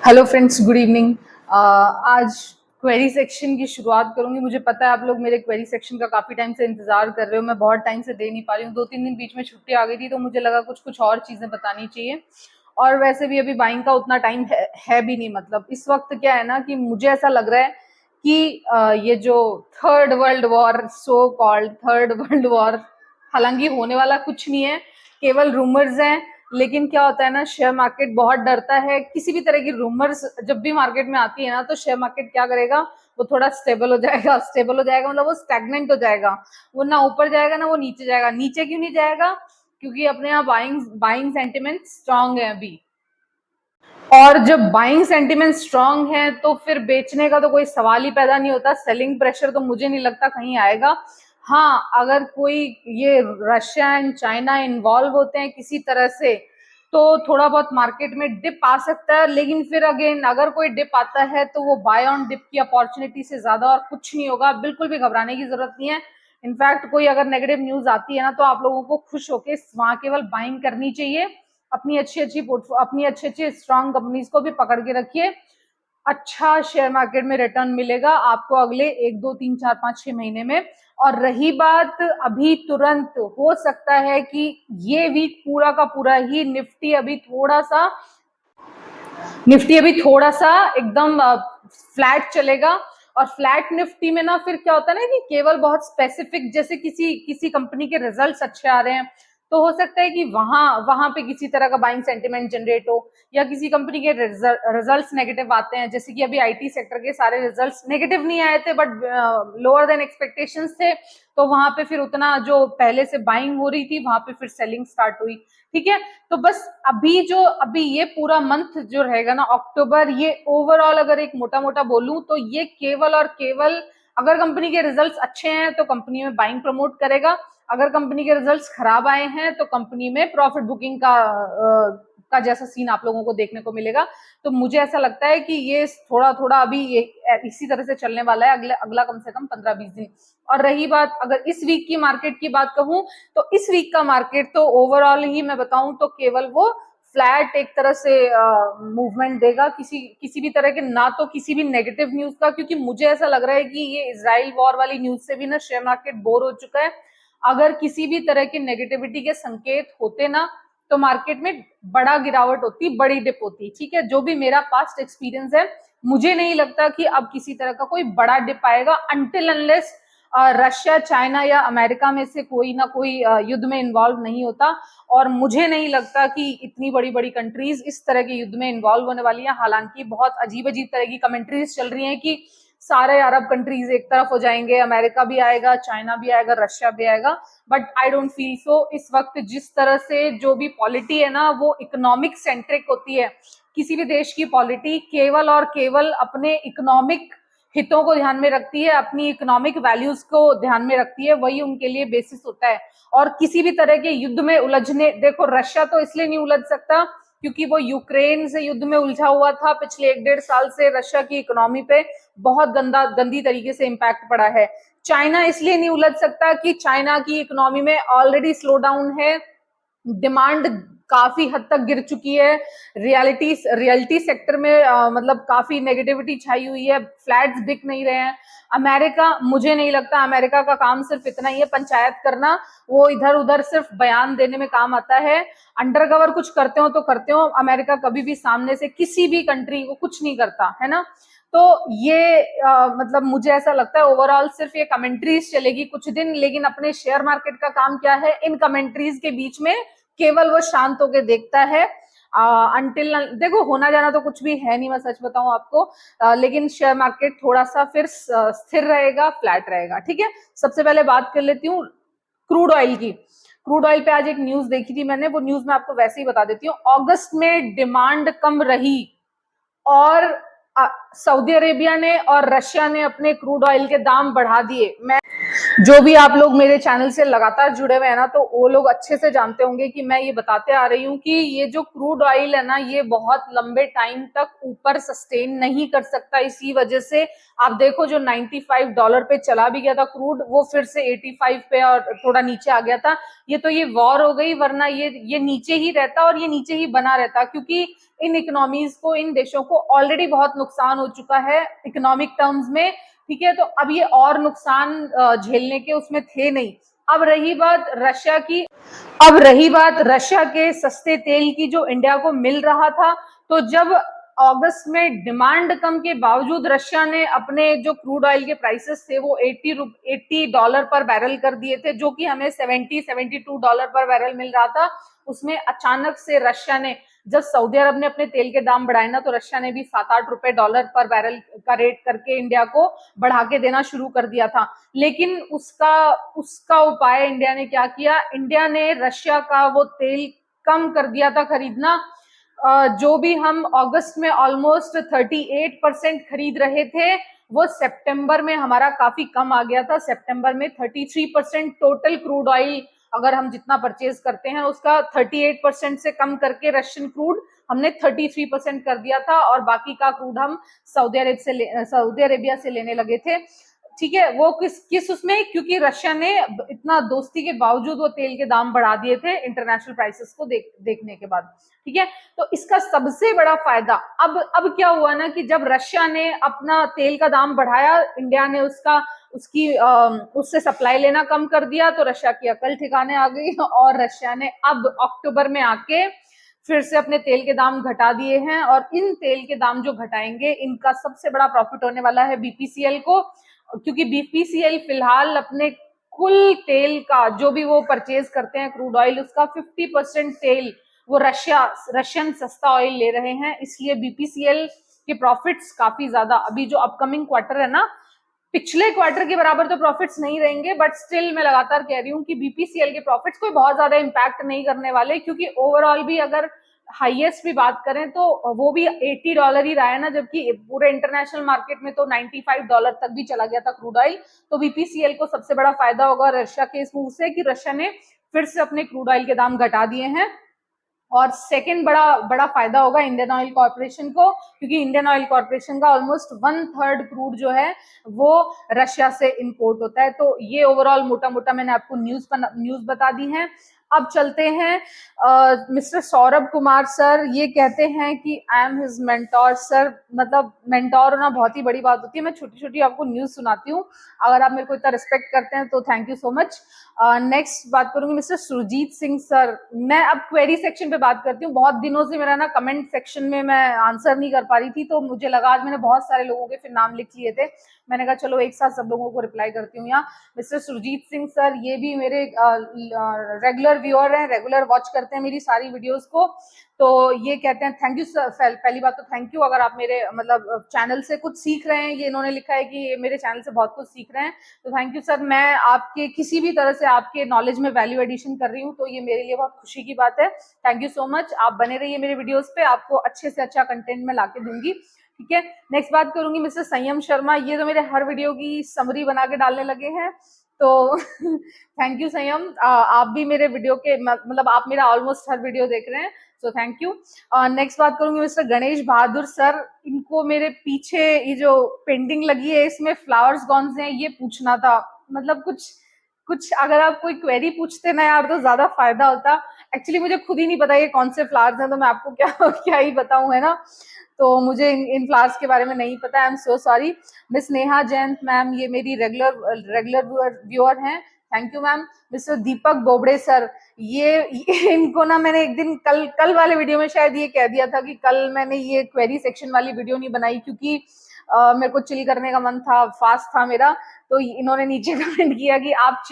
Hello friends, good evening. आज query section की शुरुआत करूंगी। मुझे पता है आप लोग मेरे क्वेरी सेक्शन का काफी टाइम से इंतजार कर रहे हो। मैं बहुत टाइम से दे नहीं पा रही हूँ, 2-3 दिन बीच में छुट्टी आ गई थी, तो मुझे लगा कुछ कुछ और चीजें बतानी चाहिए। और वैसे भी अभी बाइंग का उतना टाइम है भी नहीं। मतलब इस वक्त क्या है ना कि मुझे ऐसा लग रहा है कि ये जो third world war, so called third world war, हालांकि होने वाला कुछ नहीं है, केवल रूमर्स हैं। लेकिन क्या होता है ना, शेयर मार्केट बहुत डरता है किसी भी तरह की रूमर्स जब भी मार्केट में आती है ना, तो शेयर मार्केट क्या करेगा, वो थोड़ा स्टेबल हो जाएगा। स्टेबल हो जाएगा मतलब वो स्टैग्नेंट हो जाएगा, वो ना ऊपर जाएगा ना वो नीचे जाएगा। नीचे क्यों नहीं जाएगा? क्योंकि अपने यहाँ बाइंग बाइंग सेंटिमेंट स्ट्रांग है अभी। और जब बाइंग सेंटिमेंट स्ट्रांग है तो फिर बेचने का तो कोई सवाल ही पैदा नहीं होता। सेलिंग प्रेशर तो मुझे नहीं लगता कहीं आएगा। हाँ, अगर कोई ये रशिया एंड चाइना इन्वॉल्व होते हैं किसी तरह से, तो थोड़ा बहुत मार्केट में डिप आ सकता है। लेकिन फिर अगेन, अगर कोई डिप आता है तो वो बाय ऑन डिप की अपॉर्चुनिटी से ज्यादा और कुछ नहीं होगा। बिल्कुल भी घबराने की जरूरत नहीं है। इनफैक्ट कोई अगर नेगेटिव न्यूज आती है ना, तो आप लोगों को खुश होकर वहां केवल बाइंग करनी चाहिए। अपनी अच्छी अच्छी स्ट्रांग कंपनीज को भी पकड़ के रखिए। अच्छा शेयर मार्केट में रिटर्न मिलेगा आपको अगले 1, 2, 3, 4, 5, 6 महीने में। और रही बात अभी तुरंत, हो सकता है कि ये वीक पूरा का पूरा ही निफ्टी अभी थोड़ा सा एकदम फ्लैट चलेगा। और फ्लैट निफ्टी में ना फिर क्या होता है ना कि केवल बहुत स्पेसिफिक, जैसे किसी किसी कंपनी के रिजल्ट्स अच्छे आ रहे हैं, तो हो सकता है कि वहां वहां पे किसी तरह का बाइंग सेंटिमेंट जनरेट हो। या किसी कंपनी के रिजल्ट्स नेगेटिव आते हैं, जैसे कि अभी आईटी सेक्टर के सारे रिजल्ट्स नेगेटिव नहीं आए थे, बट लोअर देन एक्सपेक्टेशंस थे, तो वहां पे फिर उतना जो पहले से बाइंग हो रही थी वहां पे फिर सेलिंग स्टार्ट हुई। ठीक है, तो बस अभी ये पूरा मंथ जो रहेगा ना, अक्टूबर, ये ओवरऑल अगर एक मोटा मोटा बोलूं तो ये केवल और केवल, अगर कंपनी के रिजल्ट्स अच्छे हैं तो कंपनी में बाइंग प्रमोट करेगा। अगर कंपनी के रिजल्ट्स खराब आए हैं तो कंपनी में प्रॉफिट बुकिंग का जैसा सीन आप लोगों को देखने को मिलेगा। तो मुझे ऐसा लगता है कि ये थोड़ा थोड़ा अभी ये इसी तरह से चलने वाला है अगला कम से कम 15-20 दिन। और रही बात अगर इस वीक की मार्केट की बात कहूं, तो इस वीक का मार्केट तो ओवरऑल ही मैं बताऊं तो केवल वो फ्लैट एक तरह से मूवमेंट देगा, किसी किसी भी तरह के, ना तो किसी भी नेगेटिव न्यूज का, क्योंकि मुझे ऐसा लग रहा है कि ये इजराइल वॉर वाली न्यूज से भी ना शेयर मार्केट बोर हो चुका है। अगर किसी भी तरह की नेगेटिविटी के संकेत होते ना, तो मार्केट में बड़ा गिरावट होती, बड़ी डिप होती। ठीक है, जो भी मेरा पास्ट एक्सपीरियंस है, मुझे नहीं लगता कि अब किसी तरह का कोई बड़ा डिप आएगा अनटिल अनलेस रशिया, चाइना या अमेरिका में से कोई ना कोई युद्ध में इन्वॉल्व नहीं होता। और मुझे नहीं लगता कि इतनी बड़ी बड़ी कंट्रीज इस तरह के युद्ध में इन्वॉल्व होने वाली हैं। हालांकि बहुत अजीब अजीब तरह की कमेंट्रीज चल रही हैं कि सारे अरब कंट्रीज एक तरफ हो जाएंगे, अमेरिका भी आएगा, चाइना भी आएगा, रशिया भी आएगा। But I don't feel so. इस वक्त जिस तरह से जो भी पॉलिटी है ना, वो इकोनॉमिक सेंट्रिक होती है। किसी भी देश की पॉलिटी केवल और केवल अपने इकोनॉमिक हितों को ध्यान में रखती है, अपनी इकोनॉमिक वैल्यूज को ध्यान में रखती है, वही उनके लिए बेसिस होता है। और किसी भी तरह के युद्ध में उलझने, देखो रशिया तो इसलिए नहीं उलझ सकता क्योंकि वो यूक्रेन से युद्ध में उलझा हुआ था। पिछले 1-1.5 साल से रशिया की इकोनॉमी पे बहुत गंदी तरीके से इम्पैक्ट पड़ा है। चाइना इसलिए नहीं उलझ सकता कि चाइना की इकोनॉमी में ऑलरेडी स्लो डाउन है, डिमांड काफी हद तक गिर चुकी है, रियलिटी सेक्टर में मतलब काफी नेगेटिविटी छाई हुई है, फ्लैट्स बिक नहीं रहे हैं। अमेरिका, मुझे नहीं लगता, अमेरिका का काम सिर्फ इतना ही है, पंचायत करना। वो इधर उधर सिर्फ बयान देने में काम आता है। अंडरकवर कुछ करते हो तो करते हो, अमेरिका कभी भी सामने से किसी भी कंट्री को कुछ नहीं करता है ना। तो ये मतलब मुझे ऐसा लगता है ओवरऑल सिर्फ ये कमेंट्रीज चलेगी कुछ दिन, लेकिन अपने शेयर मार्केट का काम क्या है, इन कमेंट्रीज के बीच में केवल वो शांत होकर देखता है। अंटिल देखो, होना जाना तो कुछ भी है नहीं, मैं सच बताऊं आपको। लेकिन शेयर मार्केट थोड़ा सा फिर स्थिर रहेगा, फ्लैट रहेगा। ठीक है, सबसे पहले बात कर लेती हूँ क्रूड ऑयल की। क्रूड ऑयल पे आज एक न्यूज देखी थी मैंने, वो न्यूज मैं आपको वैसे ही बता देती हूँ। अगस्त में डिमांड कम रही और सऊदी अरेबिया ने और रशिया ने अपने क्रूड ऑयल के दाम बढ़ा दिए। मैं, जो भी आप लोग मेरे चैनल से लगातार जुड़े हुए हैं ना, तो वो लोग अच्छे से जानते होंगे कि मैं ये बताते आ रही हूँ कि ये जो क्रूड ऑयल है ना, ये बहुत लंबे टाइम तक ऊपर सस्टेन नहीं कर सकता। इसी वजह से आप देखो, जो $95 पे चला भी गया था क्रूड, वो फिर से 85 पे और थोड़ा नीचे आ गया था। ये तो ये वॉर हो गई, वरना ये नीचे ही रहता और ये नीचे ही बना रहता, क्योंकि इन इकोनॉमीज को, इन देशों को ऑलरेडी बहुत नुकसान हो चुका है इकोनॉमिक टर्म्स में, ठीक है। तो अब ये और नुकसान झेलने के उसमें थे नहीं। अब रही बात रशिया की, अब रही बात रशिया के सस्ते तेल की जो इंडिया को मिल रहा था, तो जब अगस्त में डिमांड कम के बावजूद रशिया ने अपने जो क्रूड ऑयल के प्राइसेस थे वो $80 पर बैरल कर दिए थे, जो कि हमें $72 पर बैरल मिल रहा था। उसमें अचानक से रशिया ने, जब सऊदी अरब ने अपने तेल के दाम बढ़ाए ना, तो रशिया ने भी $7-8 पर बैरल का रेट करके इंडिया को बढ़ा के देना शुरू कर दिया था। लेकिन उसका उपाय इंडिया ने क्या किया, इंडिया ने रशिया का वो तेल कम कर दिया था खरीदना। जो भी हम अगस्त में ऑलमोस्ट 38% खरीद रहे थे, वो सितंबर में हमारा काफी कम आ गया था। सितंबर में 33% टोटल क्रूड ऑयल अगर हम जितना परचेज करते हैं उसका 38% से कम करके रशियन क्रूड हमने 33% कर दिया था, और बाकी का क्रूड हम सऊदी अरेबिया से लेने लगे थे, ठीक है। वो किस उसमें, क्योंकि रशिया ने इतना दोस्ती के बावजूद वो तेल के दाम बढ़ा दिए थे इंटरनेशनल प्राइसेस को देखने के बाद, ठीक है। तो इसका सबसे बड़ा फायदा अब क्या हुआ ना, कि जब रशिया ने अपना तेल का दाम बढ़ाया, इंडिया ने उससे सप्लाई लेना कम कर दिया, तो रशिया की अकल ठिकाने आ गई, और रशिया ने अब अक्टूबर में आके फिर से अपने तेल के दाम घटा दिए हैं। और इन तेल के दाम जो घटाएंगे, इनका सबसे बड़ा प्रॉफिट होने वाला है बीपीसीएल को, क्योंकि बीपीसीएल फिलहाल अपने कुल तेल का जो भी वो परचेज करते हैं क्रूड ऑयल, उसका 50% तेल वो रशियन सस्ता ऑयल ले रहे हैं। इसलिए बीपीसीएल के प्रॉफिट्स काफी ज्यादा, अभी जो अपकमिंग क्वार्टर है ना, पिछले क्वार्टर के बराबर तो प्रॉफिट्स नहीं रहेंगे, बट स्टिल मैं लगातार कह रही हूँ कि बीपीसीएल के प्रॉफिट्स कोई बहुत ज्यादा इंपैक्ट नहीं करने वाले, क्योंकि ओवरऑल भी अगर हाईएस्ट भी बात करें तो वो भी $80 ही रहा है ना, जबकि पूरे इंटरनेशनल मार्केट में तो $95 तक भी चला गया था क्रूड ऑयल। तो बीपीसीएल को सबसे बड़ा फायदा होगा रशिया के इस मूव से, कि रशिया ने फिर से अपने क्रूड ऑयल के दाम घटा दिए हैं। और सेकंड बड़ा फायदा होगा इंडियन ऑयल कॉर्पोरेशन को, क्योंकि इंडियन ऑयल कॉर्पोरेशन का ऑलमोस्ट 1/3 क्रूड जो है वो रशिया से इंपोर्ट होता है। तो ये ओवरऑल मोटा मोटा मैंने आपको न्यूज बता दी है। अब चलते हैं मिस्टर सौरभ कुमार सर, ये कहते हैं कि I am his mentor. Sir, मतलब मेंटोर होना बहुत ही बड़ी बात होती है। मैं छोटी छोटी आपको न्यूज सुनाती हूँ, अगर आप मेरे को इतना रिस्पेक्ट करते हैं तो thank you so much. Next बात करूंगी मिस्टर सुरजीत सिंह सर। मैं अब क्वेरी सेक्शन पे बात करती हूँ। बहुत दिनों से मेरा ना कमेंट सेक्शन में मैं आंसर नहीं कर पा रही थी, तो मुझे लगा, आज मैंने बहुत सारे लोगों के फिर नाम लिख लिए थे, मैंने कहा चलो एक साथ सब लोगों को रिप्लाई करती हूँ। यहाँ मिस्टर सुरजीत सिंह सर, ये भी मेरे रेगुलर व्यूअर हैं, रेगुलर वॉच करते हैं मेरी सारी वीडियोस को। तो ये कहते हैं थैंक यू सर। पहली बात तो थैंक यू, अगर आप मेरे मतलब चैनल से कुछ सीख रहे हैं, ये इन्होंने लिखा है कि ये मेरे चैनल से बहुत कुछ सीख रहे हैं, तो थैंक यू सर। मैं आपके किसी भी तरह से आपके नॉलेज में वैल्यू एडिशन कर रही हूँ तो ये मेरे लिए बहुत खुशी की बात है। Thank you so much. आप बने रहिए मेरे वीडियोस पे, आपको अच्छे से अच्छा कंटेंट मैं लाके दूंगी, ठीक है। नेक्स्ट बात करूंगी मिस्टर संयम शर्मा। ये तो मेरे हर वीडियो की समरी बना के डालने लगे हैं, तो थैंक यू संयम। आप भी मेरे वीडियो के मतलब आप मेरा ऑलमोस्ट हर वीडियो देख रहे हैं, सो थैंक यू। नेक्स्ट बात करूंगी मिस्टर गणेश बहादुर सर। इनको मेरे पीछे ये जो पेंटिंग लगी है इसमें फ्लावर्स कौन से हैं ये पूछना था। मतलब कुछ अगर आप कोई क्वेरी पूछते ना यार तो ज्यादा फायदा होता। एक्चुअली मुझे खुद ही नहीं पता ये कौन से फ्लावर्स हैं, तो मैं आपको क्या ही बताऊं, है ना। तो मुझे इन फ्लावर्स के बारे में नहीं पता, I am so sorry. Miss Neha Jain ma'am, ये मेरी रेगुलर व्यूअर हैं, thank you ma'am. Mister Deepak Bobde sir, ये इनको ना मैंने एक दिन कल वाले वीडियो में शायद ये कह दिया था कि कल मैंने ये क्वेरी सेक्शन वाली वीडियो नहीं बनाई, क्योंकि मेरे को चिल करने का मन था, फास्ट था मेरा। तो इन्होंने नीचे कमेंट किया कि आप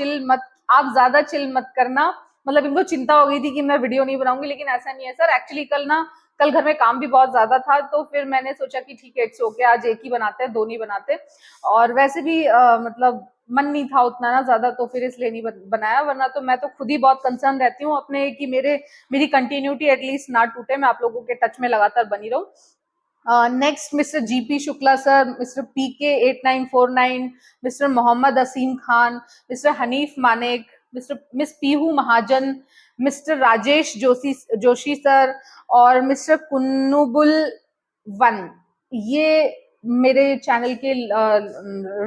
ज्यादा चिल मत करना, मतलब इनको चिंता हो गई थी कि मैं वीडियो नहीं बनाऊंगी, लेकिन ऐसा नहीं है सर। एक्चुअली कल घर में काम भी बहुत ज्यादा था, तो फिर मैंने सोचा कि ठीक है इट्स ओके, आज एक ही बनाते हैं, दो नहीं बनाते। और वैसे भी मतलब मन नहीं था उतना ना ज्यादा, तो फिर इसलिए नहीं बनाया। वरना तो मैं तो खुद ही बहुत कंसर्न रहती हूँ अपने कि मेरी कंटिन्यूटी एटलीस्ट ना टूटे, मैं आप लोगों के टच में लगातार बनी रहूं। Next mister GP Shukla sir, mister PK 8949, mister Mohammad Asim Khan, mister Hanif Manek, miss Pihu Mahajan, mister Rajesh Joshi sir और मिस्टर कुन्नुबुल वन। मेरे चैनल के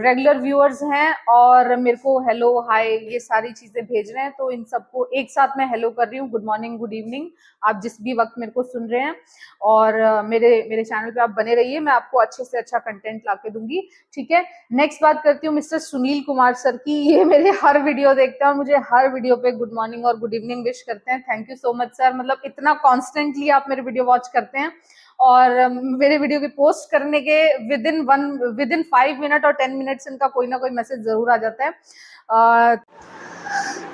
रेगुलर व्यूअर्स हैं और मेरे को हेलो हाय ये सारी चीजें भेज रहे हैं, तो इन सबको एक साथ मैं हेलो कर रही हूँ। गुड मॉर्निंग, गुड इवनिंग, आप जिस भी वक्त मेरे को सुन रहे हैं। और मेरे मेरे चैनल पे आप बने रहिए, मैं आपको अच्छे से अच्छा कंटेंट ला के दूंगी। ठीक है, नेक्स्ट बात करती हूँ मिस्टर सुनील कुमार सर की। ये मेरे हर वीडियो देखते हैं और मुझे हर वीडियो पे गुड मॉर्निंग और गुड इवनिंग विश करते हैं। Thank you so much sir, मतलब इतना कॉन्स्टेंटली आप मेरे वीडियो वॉच करते हैं और मेरे वीडियो की पोस्ट करने के विद इन 5 मिनट और 10 मिनट्स इनका कोई ना कोई मैसेज जरूर आ जाता है।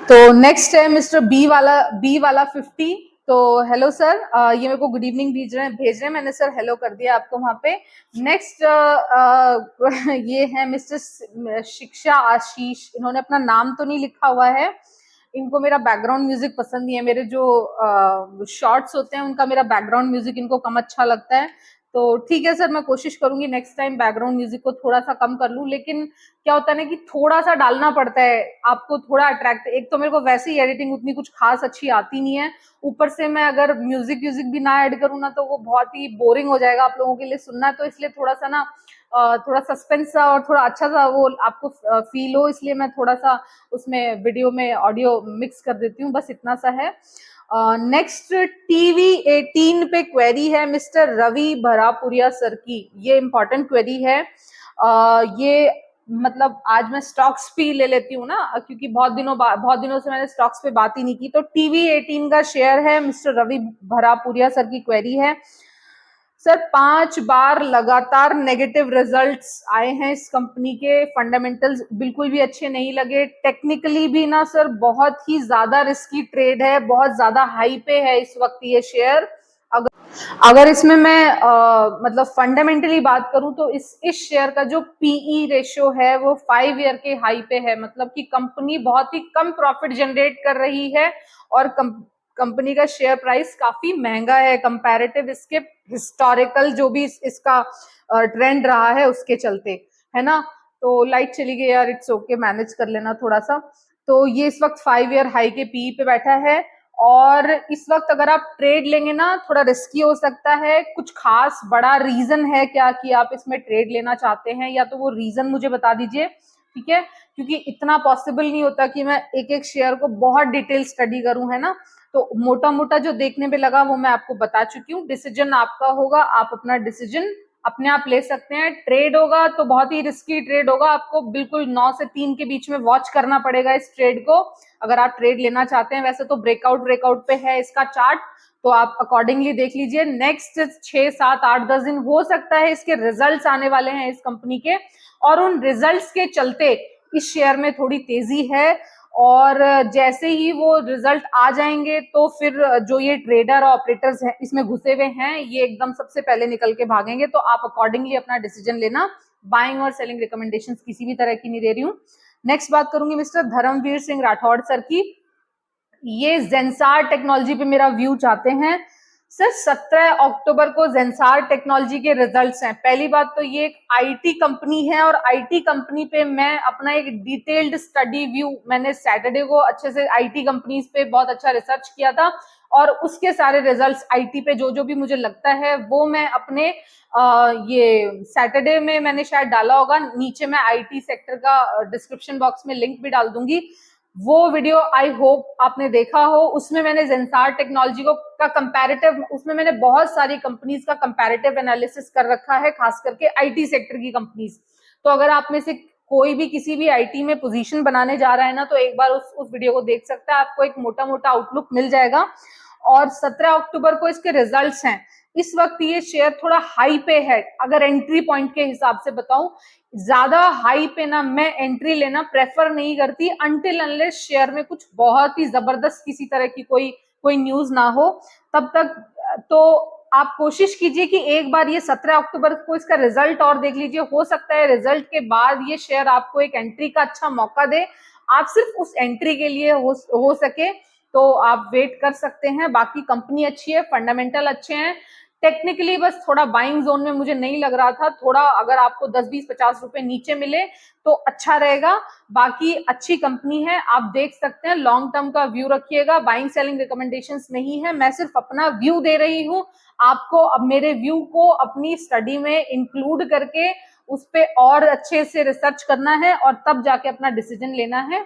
तो नेक्स्ट है मिस्टर बी वाला 50। तो हेलो सर, ये मेरे को गुड इवनिंग भेज रहे हैं, मैंने सर हेलो कर दिया आपको वहां पे। नेक्स्ट ये है मिस्टर शिक्षा आशीष, इन्होंने अपना नाम तो नहीं लिखा हुआ है, इनको मेरा बैकग्राउंड म्यूजिक पसंद नहीं है, मेरे जो शॉर्ट्स होते हैं उनका मेरा बैकग्राउंड म्यूजिक इनको कम अच्छा लगता है। तो ठीक है सर, मैं कोशिश करूंगी नेक्स्ट टाइम बैकग्राउंड म्यूजिक को थोड़ा सा कम कर लूं, लेकिन क्या होता है ना कि थोड़ा सा डालना पड़ता है आपको, थोड़ा अट्रैक्ट। एक तो मेरे को वैसे ही एडिटिंग उतनी कुछ खास अच्छी आती नहीं है, ऊपर से मैं अगर म्यूजिक भी ना ऐड करूँ ना तो वो बहुत ही बोरिंग हो जाएगा आप लोगों के लिए सुनना, तो इसलिए थोड़ा सा ना थोड़ा सस्पेंस सा और थोड़ा अच्छा सा वो आपको फील हो, इसलिए मैं थोड़ा सा उसमें वीडियो में ऑडियो मिक्स कर देती हूँ, बस इतना सा है। नेक्स्ट टीवी 18 पे क्वेरी है मिस्टर रवि भरापुरिया सर की, ये इंपॉर्टेंट क्वेरी है। ये मतलब आज मैं स्टॉक्स भी ले लेती हूँ ना, क्योंकि बहुत दिनों से मैंने स्टॉक्स पे बात ही नहीं की। तो टीवी 18 का शेयर है, मिस्टर रवि भरापुरिया सर की क्वेरी है। सर 5 बार लगातार नेगेटिव रिजल्ट्स आए हैं इस कंपनी के, फंडामेंटल्स बिल्कुल भी अच्छे नहीं लगे, टेक्निकली भी ना सर बहुत ही ज्यादा रिस्की ट्रेड है, बहुत ज्यादा हाई पे है इस वक्त ये शेयर। अगर इसमें मैं मतलब फंडामेंटली बात करूं तो इस शेयर का जो पीई रेशियो है वो 5 ईयर के हाई पे है, मतलब कि कंपनी बहुत ही कम प्रॉफिट जनरेट कर रही है और कंपनी का शेयर प्राइस काफी महंगा है कंपैरेटिव इसके हिस्टोरिकल जो भी इसका ट्रेंड रहा है उसके चलते, है ना। तो लाइट चली गई यार, इट्स ओके, मैनेज कर लेना थोड़ा सा। तो ये इस वक्त 5 ईयर हाई के पीई पे बैठा है और इस वक्त अगर आप ट्रेड लेंगे ना थोड़ा रिस्की हो सकता है। कुछ खास बड़ा रीजन है क्या कि आप इसमें ट्रेड लेना चाहते हैं, या तो वो रीजन मुझे बता दीजिए, ठीक है, क्योंकि इतना पॉसिबल नहीं होता कि मैं एक एक शेयर को बहुत डिटेल स्टडी करूं, है ना। तो मोटा मोटा जो देखने में लगा वो मैं आपको बता चुकी हूँ, डिसीजन आपका होगा, आप अपना डिसीजन अपने आप ले सकते हैं। ट्रेड होगा तो बहुत ही रिस्की ट्रेड होगा, आपको बिल्कुल 9 से 3 के बीच में वॉच करना पड़ेगा इस ट्रेड को अगर आप ट्रेड लेना चाहते हैं। वैसे तो ब्रेकआउट पे है इसका चार्ट, तो आप अकॉर्डिंगली देख लीजिए। नेक्स्ट 6, 7, 8, 10 दिन हो सकता है इसके रिजल्ट्स आने वाले हैं इस कंपनी के, और उन रिजल्ट्स के चलते इस शेयर में थोड़ी तेजी है। और जैसे ही वो रिजल्ट आ जाएंगे तो फिर जो ये ट्रेडर और ऑपरेटर्स हैं इसमें घुसे हुए हैं ये एकदम सबसे पहले निकल के भागेंगे, तो आप अकॉर्डिंगली अपना डिसीजन लेना। बाइंग और सेलिंग रिकमेंडेशंस किसी भी तरह की नहीं दे रही हूँ। नेक्स्ट बात करूंगी मिस्टर धर्मवीर सिंह राठौड़ सर की। ये जेंसार टेक्नोलॉजी पे मेरा व्यू चाहते हैं सर। 17 अक्टूबर को जेंसार टेक्नोलॉजी के रिजल्ट्स हैं। पहली बात तो ये एक आईटी कंपनी है और आईटी कंपनी पे मैं अपना एक डिटेल्ड स्टडी व्यू मैंने सैटरडे को अच्छे से आईटी कंपनीज पे बहुत अच्छा रिसर्च किया था और उसके सारे रिजल्ट्स आईटी पे जो जो भी मुझे लगता है वो मैं अपने ये सैटरडे में मैंने शायद डाला होगा, नीचे मैं आईटी सेक्टर का डिस्क्रिप्शन बॉक्स में लिंक भी डाल दूंगी। वो वीडियो आई होप आपने देखा हो, उसमें मैंने जेंसार टेक्नोलॉजी को का कंपैरेटिव, उसमें मैंने बहुत सारी कंपनीज का कंपैरेटिव एनालिसिस कर रखा है, खास करके आईटी सेक्टर की कंपनीज। तो अगर आप में से कोई भी किसी भी आईटी में पोजीशन बनाने जा रहा है ना तो एक बार उस वीडियो को देख सकता है, आपको एक मोटा मोटा आउटलुक मिल जाएगा। और 17 अक्टूबर को इसके रिजल्ट्स हैं। इस वक्त ये शेयर थोड़ा हाई पे है, अगर एंट्री पॉइंट के हिसाब से बताऊं, ज्यादा हाई पे ना मैं एंट्री लेना प्रेफर नहीं करती अनटिल अनलेस शेयर में कुछ बहुत ही जबरदस्त किसी तरह की कोई न्यूज ना हो, तब तक। तो आप कोशिश कीजिए कि एक बार ये 17 अक्टूबर को इसका रिजल्ट और देख लीजिए, हो सकता है रिजल्ट के बाद ये शेयर आपको एक एंट्री का अच्छा मौका दे। आप सिर्फ उस एंट्री के लिए हो सके तो आप वेट कर सकते हैं। बाकी कंपनी अच्छी है, फंडामेंटल अच्छे हैं, टेक्निकली बस थोड़ा बाइंग जोन में मुझे नहीं लग रहा था, थोड़ा अगर आपको 10-20-50 रुपए नीचे मिले तो अच्छा रहेगा। बाकी अच्छी कंपनी है, आप देख सकते हैं, लॉन्ग टर्म का व्यू रखिएगा। बाइंग सेलिंग रिकमेंडेशंस नहीं है, मैं सिर्फ अपना व्यू दे रही हूं आपको। अब मेरे व्यू को अपनी स्टडी में इंक्लूड करके उस पर और अच्छे से रिसर्च करना है और तब जाके अपना डिसीजन लेना है।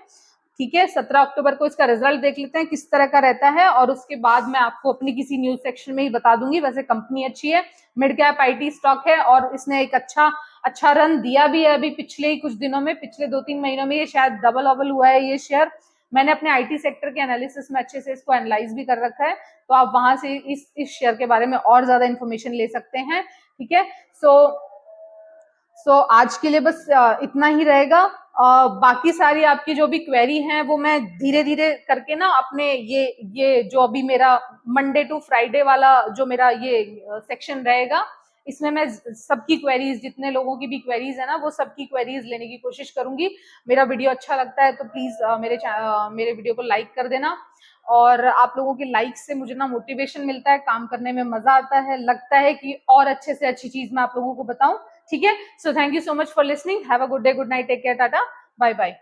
ठीक है, 17 अक्टूबर को इसका रिजल्ट देख लेते हैं किस तरह का रहता है, और उसके बाद मैं आपको अपनी किसी न्यूज सेक्शन में ही बता दूंगी। वैसे कंपनी अच्छी है, मिड कैप आईटी स्टॉक है, और इसने एक अच्छा रन दिया भी है अभी पिछले ही कुछ दिनों में, पिछले 2-3 महीनों में ये शायद डबल हुआ है ये शेयर। मैंने अपने आईटी सेक्टर के एनालिसिस में अच्छे से इसको एनालाइज भी कर रखा है, तो आप वहां से इस शेयर के बारे में और ज्यादा इंफॉर्मेशन ले सकते हैं। ठीक है, सो आज के लिए बस इतना ही रहेगा। बाकी सारी आपकी जो भी क्वेरी हैं वो मैं धीरे धीरे करके ना अपने ये जो अभी मेरा मंडे टू फ्राइडे वाला जो मेरा ये सेक्शन रहेगा, इसमें मैं सबकी क्वेरीज, जितने लोगों की भी क्वेरीज है ना, वो सबकी क्वेरीज लेने की कोशिश करूंगी। मेरा वीडियो अच्छा लगता है तो प्लीज मेरे वीडियो को लाइक कर देना, और आप लोगों के लाइक से मुझे ना मोटिवेशन मिलता है, काम करने में मजा आता है, लगता है कि और अच्छे से अच्छी चीज मैं आप लोगों को बताऊं। ठीक है, so thank you so much for listening, have a good day, good night, take care, tata, bye bye.